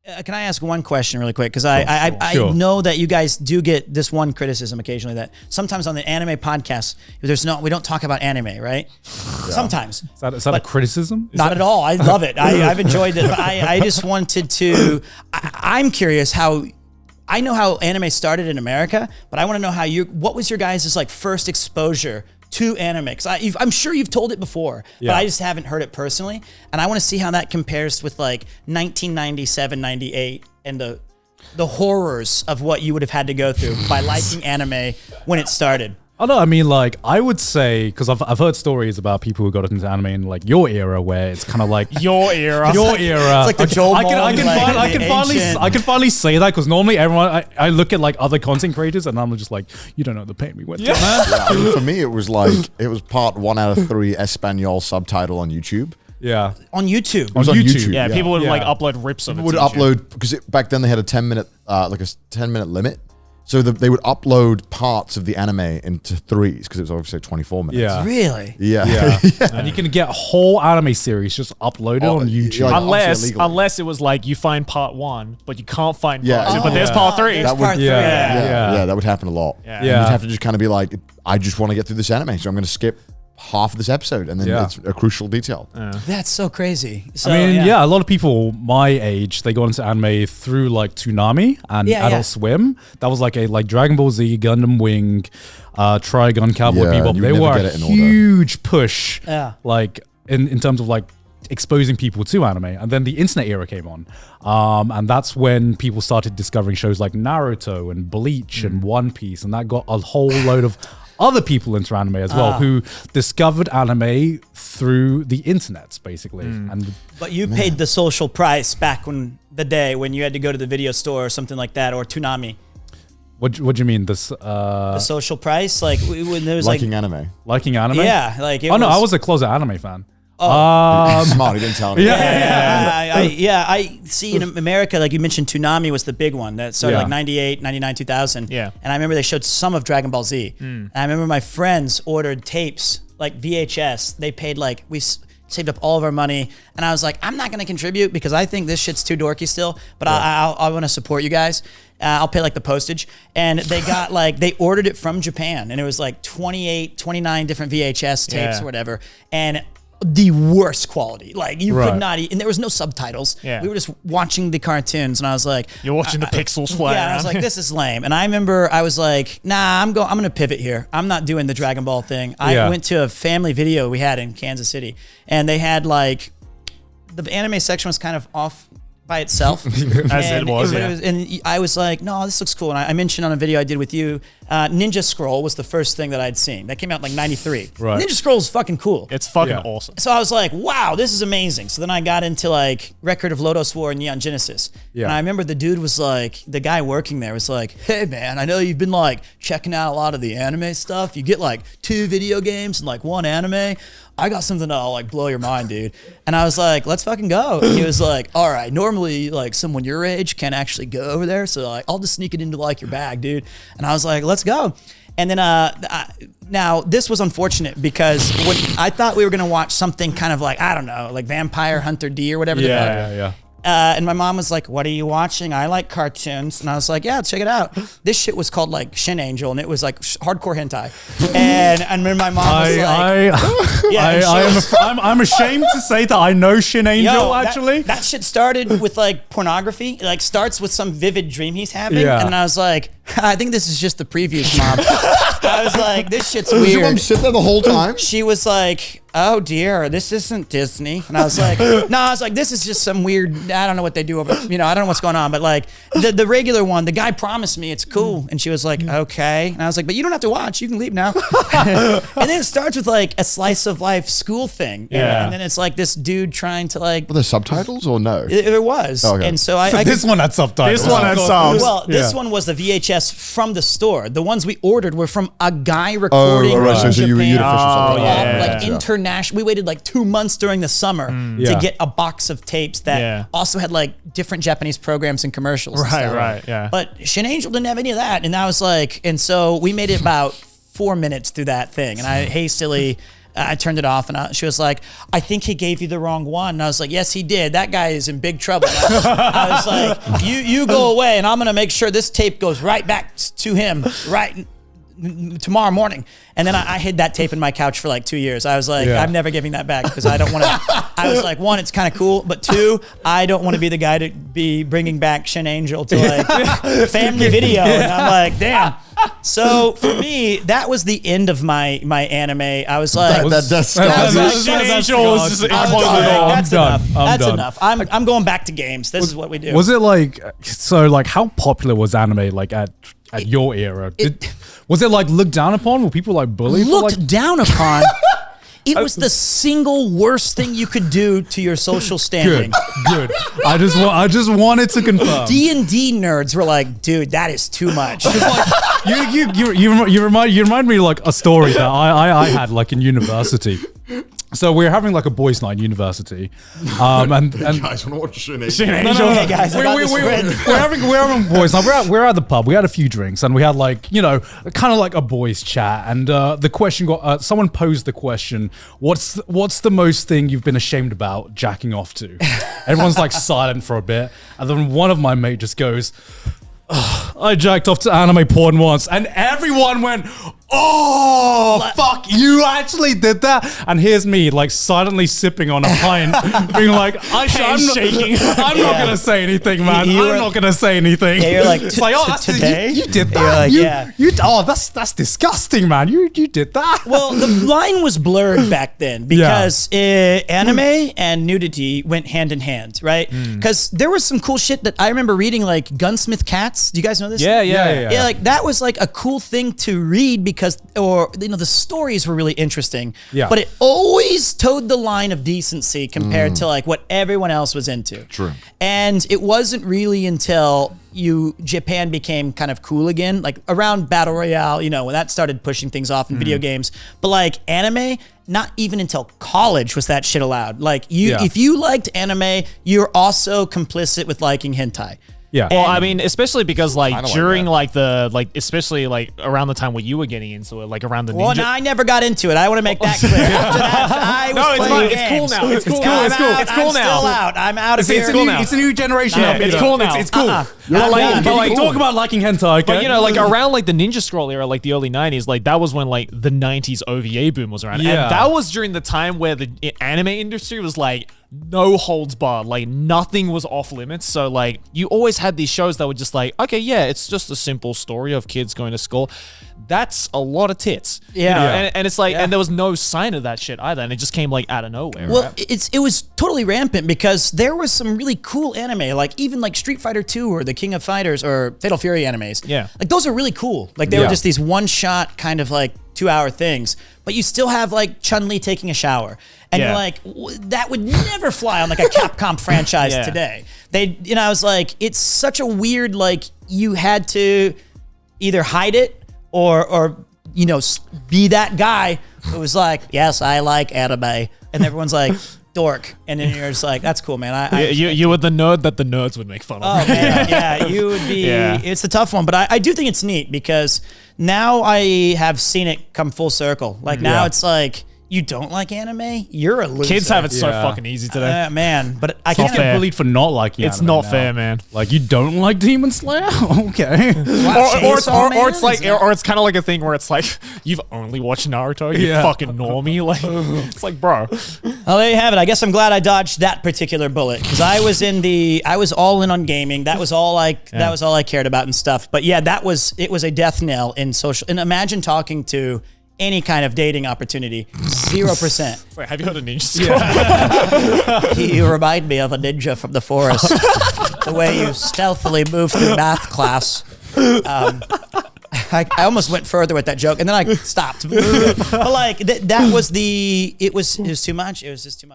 Can I ask one question really quick? Because I know that you guys do get this one criticism occasionally that sometimes on the anime podcast, we don't talk about anime, right? Yeah. Sometimes. Is that a criticism? Not at all. I love it. I've enjoyed it. But I just wanted to, I'm curious how, I know how anime started in America, but I want to know what was your guys' like first exposure to anime? Because I'm sure you've told it before, but I just haven't heard it personally. And I want to see how that compares with like 1997, 98 and the horrors of what you would have had to go through by liking anime when it started. I don't know. I mean, like, I would say, because I've heard stories about people who got into anime in like your era, where it's kind of like your era. It's like the Joel I can finally say that, because normally everyone, I look at like other content creators and I'm just like, you don't know the pain we went through, man. Yeah, I mean, for me, it was part 1 out of 3 Espanol subtitle on YouTube. Yeah, on YouTube. It was on YouTube. Yeah, people would like upload rips of it. People would upload, because back then they had a 10-minute, like a 10-minute limit. So they would upload parts of the anime into 3s, because it was obviously 24 minutes. Yeah. Really? Yeah. And you can get a whole anime series just uploaded on YouTube. Like, unless it was like you find part 1, but you can't find part 2, but there's Oh, part 3. There's part 3. Yeah, that would happen a lot. Yeah. And you'd have to just kind of be like, I just want to get through this anime, so I'm going to skip half of this episode, and then it's a crucial detail. That's so crazy. So, I mean, a lot of people my age, they got into anime through like Toonami and Adult Swim. That was like Dragon Ball Z, Gundam Wing, Trigun, Cowboy Bebop. They were a huge push, like in terms of like exposing people to anime. And then the internet era came on, and that's when people started discovering shows like Naruto and Bleach and One Piece, and that got a whole load of other people into anime as well, who discovered anime throdo the internet, basically. But you paid the social price back when the day when you had to go to the video store or something like that, or Toonami. What do you mean? The social price, like when there was liking anime. Liking anime? Yeah, like no, I was a closet anime fan. Smart, he didn't tell me. I see in America, like you mentioned, Toonami was the big one that started like 98, 99, 2000. Yeah. And I remember they showed some of Dragon Ball Z. And I remember my friends ordered tapes, like VHS. They paid like, we saved up all of our money. And I was like, I'm not going to contribute because I think this shit's too dorky still, but I want to support you guys. I'll pay like the postage. And they got like, they ordered it from Japan, and it was like 28, 29 different VHS tapes or whatever. And the worst quality. Like you could not eat, and there was no subtitles. Yeah. We were just watching the cartoons, and I was like, you're watching the pixels fly around. I was like, this is lame. And I remember I was like, nah, I'm going to pivot here. I'm not doing the Dragon Ball thing. I went to a family video we had in Kansas City, and they had like, the anime section was kind of off by itself. As it was, and I was like, no, this looks cool. And I mentioned on a video I did with you, Ninja Scroll was the first thing that I'd seen. That came out in like 93. Right. Ninja Scroll is fucking cool. It's fucking awesome. So I was like, wow, this is amazing. So then I got into like Record of Lodoss War and Neon Genesis. Yeah. And I remember the dude was like, the guy working there was like, hey man, I know you've been like checking out a lot of the anime stuff. You get like 2 video games and like 1 anime. I got something that'll like blow your mind, dude. And I was like, let's fucking go. And he was like, all right, normally like someone your age can't actually go over there. So like, I'll just sneak it into like your bag, dude. And I was like, let's go. And then now this was unfortunate because when I thought we were going to watch something kind of like, I don't know, like Vampire Hunter D or whatever. Yeah. And my mom was like, what are you watching? I like cartoons. And I was like, yeah, check it out. This shit was called like Shin Angel, and it was like hardcore hentai. And I remember my mom was I'm ashamed to say that I know Shin Angel, actually. That shit started with like pornography. It like starts with some vivid dream he's having. Yeah. And I was like, I think this is just the previews, Mom. I was like, this shit's weird. Did your mom sit there the whole time? She was like, oh dear, this isn't Disney. And I was like, no, I was like, this is just some weird, I don't know what they do over, I don't know what's going on. But like the regular one, the guy promised me it's cool. And she was like, okay. And I was like, but you don't have to watch. You can leave now. And then it starts with like a slice of life school thing. Yeah. And then it's like this dude trying to like. Were there subtitles or no? There was. Okay. And so I this one had subtitles. This one had subs. Well, this one was the VHS from the store. The ones we ordered were from a guy recording. Oh, right. in So you Japan. official subtitles. Like international. We waited like 2 months during the summer to get a box of tapes that also had like different Japanese programs and commercials. and stuff. Right, yeah. But Shin Angel didn't have any of that. And I was like, and so we made it about 4 minutes through that thing. And I hastily, I turned it off, and she was like, I think he gave you the wrong one. And I was like, yes, he did. That guy is in big trouble. I was like, you go away, and I'm going to make sure this tape goes right back to him right tomorrow morning. And then I hid that tape in my couch for like 2 years. I was like, I'm never giving that back because I don't want to. I was like, one, it's kind of cool, but two, I don't want to be the guy to be bringing back Shin Angel to like family video. And I'm like, damn. So for me, that was the end of my anime. I was like, that's enough. I'm going back to games. This is what we do. Was it like, so like how popular was anime like at your era? Was it like looked down upon? Were people like bullied? Looked down upon? It was the single worst thing you could do to your social standing. Good. I just wanted to confirm. D&D nerds were like, dude, that is too much. You remind me like a story that I had like in university. So we're having like a boys' night in university, and guys want to watch Shin Angel. Hey guys, we're having boys' night. We're at the pub. We had a few drinks, and we had like kind of like a boys' chat. And the question got someone posed the question: What's the most thing you've been ashamed about jacking off to? Everyone's like silent for a bit, and then one of my mates just goes, I jacked off to anime porn once, and everyone went, oh, fuck, you actually did that? And here's me, like, silently sipping on a pint, being like, I'm not going to say anything, man. I'm not going to say anything. Yeah, you're like, it's like, oh, today? You did that? Like, oh, that's disgusting, man. You did that. Well, the line was blurred back then because anime and nudity went hand in hand, right? Because there was some cool shit that I remember reading, like Gunsmith Cats. Do you guys know this? Yeah. Like that was like a cool thing to read because, the stories were really interesting. Yeah. But it always towed the line of decency compared to like what everyone else was into. True. And it wasn't really until Japan became kind of cool again, like around Battle Royale, when that started pushing things off in video games. But like anime, not even until college was that shit allowed. Like if you liked anime, you're also complicit with liking hentai. Yeah. Well, I mean, especially because like during like especially like around the time when you were getting into it, like around the Well, no, I never got into it. I want to make that clear. After that, I was playing games. It's cool now. It's cool. It's cool now. I'm still out. I'm out of here. It's cool now. It's a new generation. It's cool now. It's cool. But Like, talk about liking hentai. Okay? But like around like the Ninja Scroll era, like the early 90s, like that was when like the 90s OVA boom was around. Yeah. And that was during the time where the anime industry was like no holds barred, like nothing was off limits. So like you always had these shows that were just like, okay, yeah, it's just a simple story of kids going to school. That's a lot of tits. Yeah. And it's like, and there was no sign of that shit either. And it just came like out of nowhere. Well, right? it was totally rampant because there was some really cool anime, like even like Street Fighter 2 or the King of Fighters or Fatal Fury animes. Yeah. Like those are really cool. Like they were just these one-shot kind of like 2-hour things, but you still have like Chun-Li taking a shower. And you're like, that would never fly on like a Capcom franchise today. I was like, it's such a weird, like you had to either hide it or be that guy who was like, yes, I like anime. And everyone's like, dork. And then you're just like, that's cool, man. You were the nerd that the nerds would make fun of. Oh, man. Yeah, you would be. Yeah. It's a tough one. But I do think it's neat because now I have seen it come full circle. Like now it's like, you don't like anime? You're a loser. Kids have it so fucking easy today. Man, but I can't can't get bullied for not liking It's anime not now. fair, man. Like, you don't like Demon Slayer? Okay. Or it's like, or it's kind of like a thing where it's like, you've only watched Naruto, you fucking normie. Like, it's like, bro. Well, there you have it. I guess I'm glad I dodged that particular bullet because I was all in on gaming. That was all I cared about and stuff. But yeah, it was a death knell in social. And imagine talking to any kind of dating opportunity, 0%. Wait, have you heard of Ninja Scroll? You remind me of a ninja from the forest. The way you stealthily move through math class. I almost went further with that joke, and then I stopped. But like that was it was too much. It was just too much.